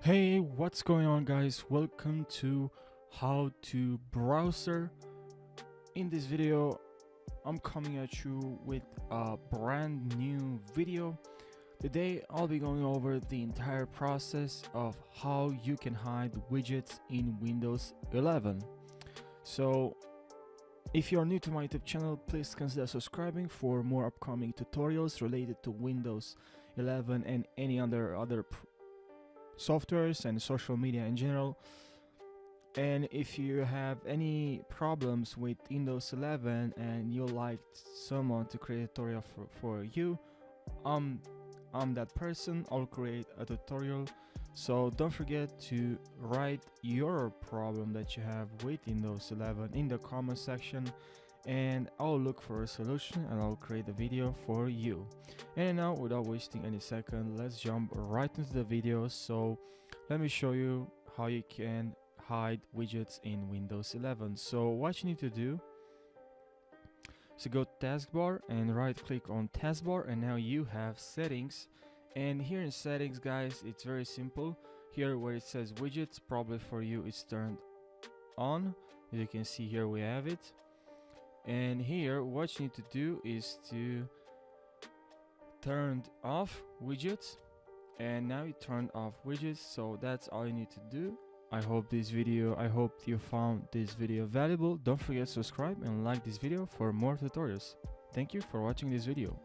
Hey, what's going on, guys? Welcome to How to Browser. In this video, I'm coming at you with a brand new video. Today, I'll be going over the entire process of how you can hide widgets in Windows 11. So, if you're new to my YouTube channel, please consider subscribing for more upcoming tutorials related to Windows 11 and any other softwares and social media in general. And if you have any problems with Windows 11 and you like someone to create a tutorial for you, I'm that person. I'll create a tutorial. So don't forget to write your problem that you have with Windows 11 in the comment section, and I'll look for a solution and I'll create a video for you. And now, without wasting any second, let's jump right into the video. So let me show you how you can hide widgets in Windows 11. So what you need to do is to go to taskbar and right click on taskbar, and now you have settings. And here in settings, guys, it's very simple. Here where it says widgets, probably for you it's turned on. As you can see here, we have it. And here what you need to do is to turn off widgets, and now you turned off widgets. So that's all you need to do. I hope you found this video valuable. Don't forget to subscribe and like this video for more tutorials. Thank you for watching this video.